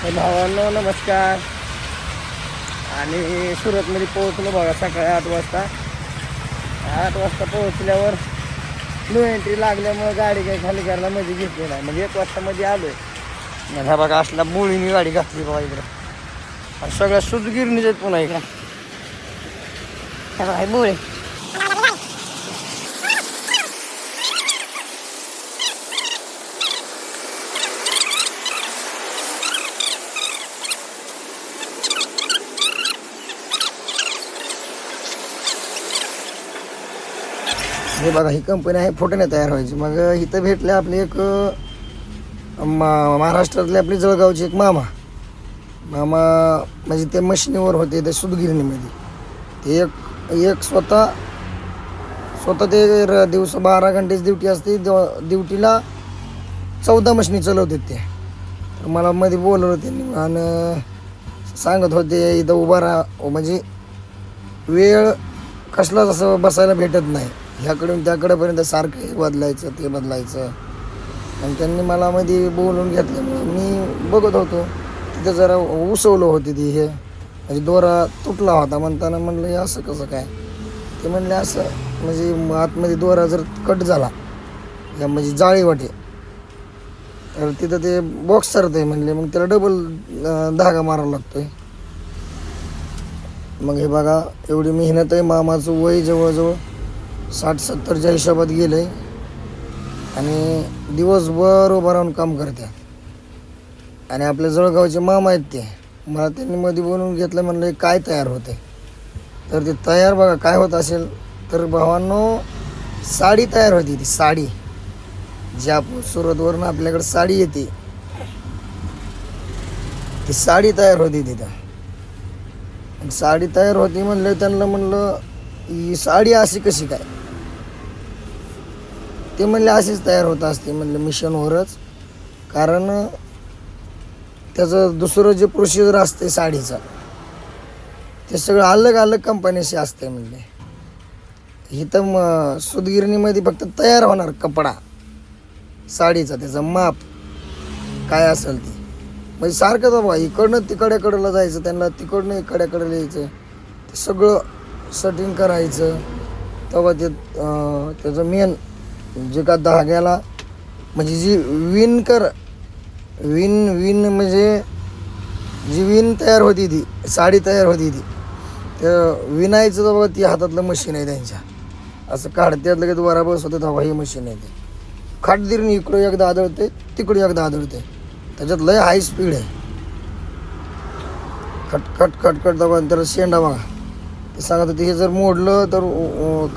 तर भावांनो नमस्कार. आणि सुरतमध्ये पोहोचलो बघा सकाळी 8 वाजता. 8 वाजता पोहोचल्यावर नो एंट्री लागल्यामुळे गाडी काही खाली करायला मध्ये घेतली नाही. म्हणजे 1 वाजता मध्ये आलोय. मग ह्या बघा असला मुळीनी गाडी घातली बघा इकडं. आणि सगळ्या सुतगिरणीच आहेत पुन्हा इकडं. बघा मुळे हे बघा ही कंपनी आहे फुटाणे तयार व्हायची. मग इथं भेटले आपले एक महाराष्ट्रातले आपले जळगावचे एक मामा म्हणजे ते मशिनीवर होते ते सुतगिरणीमध्ये. ते एक स्वतः ते दिवस 12 घंटेच ड्युटी असते. ड्युटीला 14 मशिनी चालवतात ते. तर मला मध्ये बोलवलं त्यांनी आणि सांगत होते इथं उभा राहा, म्हणजे वेळ कसलाच असं बसायला भेटत नाही. ह्याकडून त्याकडेपर्यंत सारखं हे बदलायचं ते बदलायचं. आणि त्यांनी मला मध्ये बोलून घेतल्यामुळं मी बघत होतो. तिथं जरा उसवलं होती ती हे, म्हणजे दोरा तुटला होता. म्हणताना म्हणलं हे असं कसं काय. ते म्हणले असं म्हणजे आतमध्ये दोरा जर कट झाला या म्हणजे जाळी वाटे तर तिथं ते बॉक्स सरते म्हणले. मग त्याला डबल धागा मारावा लागतोय. मग हे बघा एवढी मेहनत आहे. मामाचं वय जवळजवळ 60-70च्या हिशोबात गेलं आहे. आणि दिवसभर उभं राहून काम करतात. आणि आपल्या जळगावचे मामा आहेत ते. मला त्यांनी मध्ये बोलून घेतलं. म्हणलं काय तयार होते. तर ते तयार बघा काय होत असेल. तर भावांनो साडी तयार होती. ती साडी जी आपण सुरतवरून आपल्याकडे साडी येते ती साडी तयार होती तिथं. साडी तयार होती म्हणलं. त्यांना म्हणलं ही साडी अशी कशी काय. ते म्हणले अशीच तयार होत असते म्हणलं मिशनवरच. कारण त्याचं दुसरं जे प्रोसिजर असते साडीचं ते सगळं अलग अलग कंपनीशी असते म्हणले. इथं सुतगिरणीमध्ये फक्त तयार होणार कपडा साडीचा, त्याचं माप काय असेल ते म्हणजे सारखं बाबा इकडनं तिकड्याकडला जायचं, त्यांना तिकडनं इकड्याकडे यायचं, ते सगळं सेटिंग करायचं. तेव्हा ते त्याचं मेन जे का धाग्याला म्हणजे जी विण म्हणजे जी विण तयार होती ती साडी तयार होती ती त्या विणायचं बाबा ती हातातलं मशीन आहे त्यांच्या. असं काढत्यात लगेच वरा बसवतात. हवा ही मशीन आहे ते खाटदिरीने इकडं एकदा आदळते तिकडे एकदा आदळते. त्याच्यात लय हाय स्पीड आहे. खटखट दबा त्याला शेंडा बघा. ते सांगत होते हे जर मोडलं तर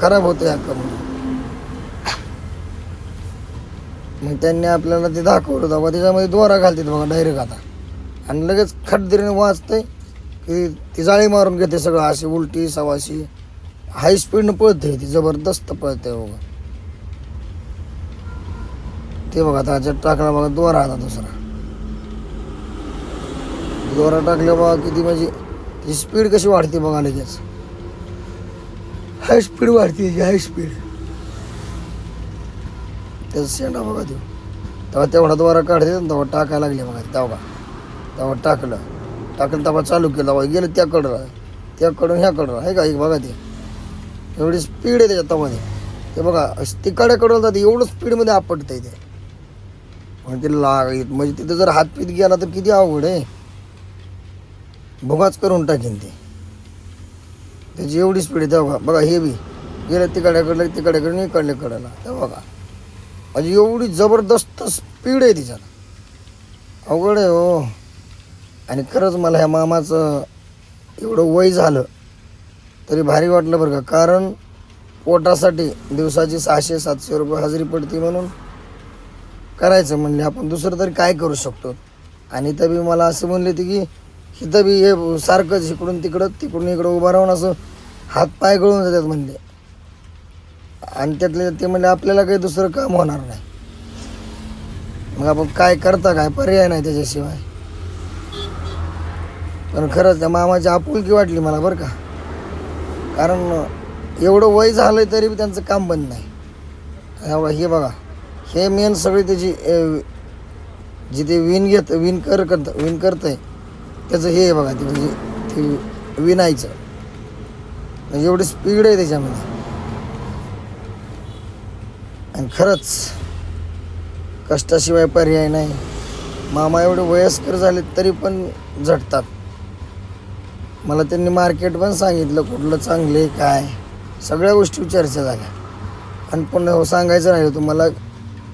खराब होतं अख्खा म्हणून. मग त्यांनी आपल्याला ते दाखवलं बाबा त्याच्यामध्ये दोरा घालतात बघा डायरेक्ट आता. आणि लगेच खटदिरीने वाचतंय की ती जाळी मारून घेते सगळं. अशी उलटी सवाशी हाय स्पीडनं पळते ती जबरदस्त पळते बघा. ते बघा त्याच्यात टाकला बघा दोरा आता दुसरा दोरा टाकल्या बघा किती म्हणजे ती स्पीड कशी वाढते बघा लगेच. हाय स्पीड वाढते हाय स्पीड. त्याचा शेंडा बघा तो तेव्हा तेवढा दोरा काढते तेव्हा टाकायला लागले बघा. तेव्हा टाकलं तेव्हा चालू केलं तेव्हा गेलं त्याकडून ह्याकडं आहे का. एक बघा ते एवढी स्पीड आहे त्याच्या तवाने. ते बघा तिकडे जाते एवढं स्पीडमध्ये आपटतं ते. म्हणजे ते म्हणजे तिथं जर हातपीत गेला तर किती अवघड आहे. भुगाच करून टाकेन ते. त्याची एवढी स्पीड आहे तेव्हा बघा. हे बी गेलं तिकड्याकडलं इकडल्या कडेला तेव्हा बघा. म्हणजे एवढी जबरदस्त स्पीड आहे तिच्यात. अवघड आहे हो. आणि खरंच मला ह्या मामाचं एवढं वय झालं तरी भारी वाटलं बरं का. कारण पोटासाठी दिवसाची 600-700 रुपये हजेरी पडते म्हणून करायचं म्हणले आपण. दुसरं तरी काय करू शकतो. आणि इथं बी मला असं म्हणले होते की इथं बी हे सारखंच इकडून तिकडून इकडं उभं राहून असं हात पाय गळून जातात म्हणले. आणि त्यातले ते म्हणले आपल्याला काही दुसरं काम होणार नाही. मग आपण काय करता काय पर्याय नाही त्याच्याशिवाय. पण खरंच त्या मामाची आपुलकी वाटली मला बरं का. कारण एवढं वय झालं तरी बी त्यांचं काम बंद नाही. हे बघा हे मेन सगळी त्याची जिथे विण करतंय त्याचं हे आहे बघा, ते म्हणजे ते विणायचं म्हणजे एवढी स्पीड आहे त्याच्यामध्ये. आणि खरंच कष्टाशिवाय पर्याय नाही. मामा एवढे वयस्कर झाले तरी पण झटतात. मला त्यांनी मार्केट पण सांगितलं कुठलं चांगले काय, सगळ्या गोष्टी चर्चा झाल्या. आणि पुन्हा सांगायचं राहिलं तुम्हाला,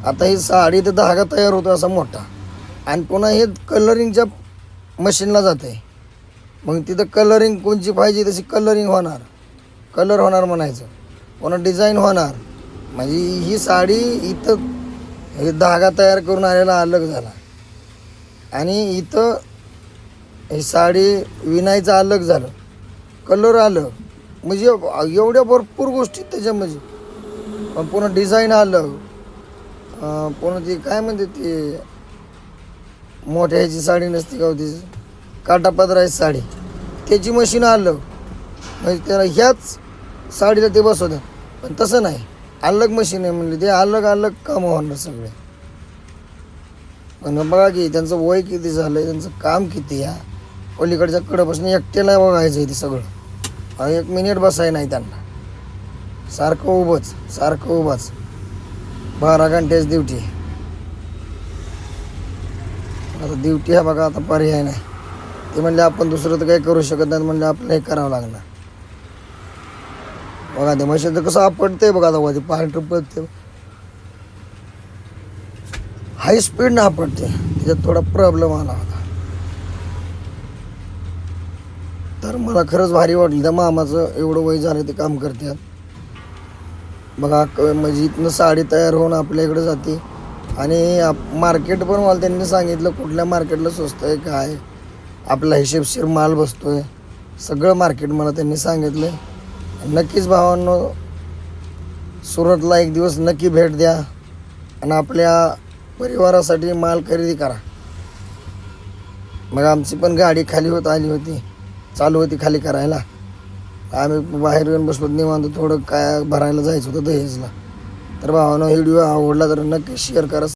आता ही साडी तर धागा तयार होतो असा मोठा, आणि पुन्हा हे कलरिंगच्या मशीनला जाते. मग तिथं कलरिंग कोणची पाहिजे तशी कलरिंग होणार, कलर होणार म्हणायचं, पुन्हा डिझाईन होणार. म्हणजे ही साडी इथं हे धागा तयार करून आलेला अलग झाला, आणि इथं ही साडी विणायचं अलग झालं, कलर आलं. म्हणजे एवढ्या भरपूर गोष्टी त्याच्यामध्ये. पण पुन्हा डिझाईन आलं, पुन्हा ती काय म्हणते ती मोठ्या ह्याची साडी नसते का होती, काटापदराची साडी, त्याची मशीन आलं. म्हणजे त्याला ह्याच साडीला ते बसवतात. पण तसं नाही, अलग मशीन आहे म्हणले, ते अलग अलग कामं होणार सगळे. पण बघा की त्यांचं वय किती झालं, त्यांचं काम किती. या पलीकडच्या कडपासून एकट्याला बघायचं आहे ते सगळं. एक मिनिट बसाय नाही त्यांना, सारखं उभंच 12 घंट्याच ड्युटी. आता ड्युटी हा बघा, आता पर्याय नाही. ते म्हणले आपण दुसरं तर काही करू शकत नाही, म्हणले आपल्याला हे करावं लागणार. बघा ते मशीन तर कसं आपटतंय बघा, आता ते पार्ट पडते, हाय स्पीड ना आपटते. त्याच्यात थोडा प्रॉब्लेम आला होता. तर मला खरंच भारी वाटलं त्या मामाचं, एवढं वय झालं ते काम करतात बघा. म्हणजे इथनं साडी तयार होऊन आपल्या इकडे जाते. आणि मार्केट पण मला त्यांनी सांगितलं कुठल्या मार्केटला स्वस्त आहे काय, आपला हिशेबशीर माल बसतोय, सगळं मार्केट मला त्यांनी सांगितलं. नक्कीच भावांनो, सुरतला एक दिवस नक्की भेट द्या आणि आपल्या परिवारासाठी माल खरेदी करा. मग आमची पण गाडी खाली चालू होती खाली करायला. आम्ही बाहेर येऊन बसलो निवांत, थोडं काय भरायला जायचं होतं दहेजला. तर भावांनो, व्हिडिओ आवडला तर नक्की शेअर करा.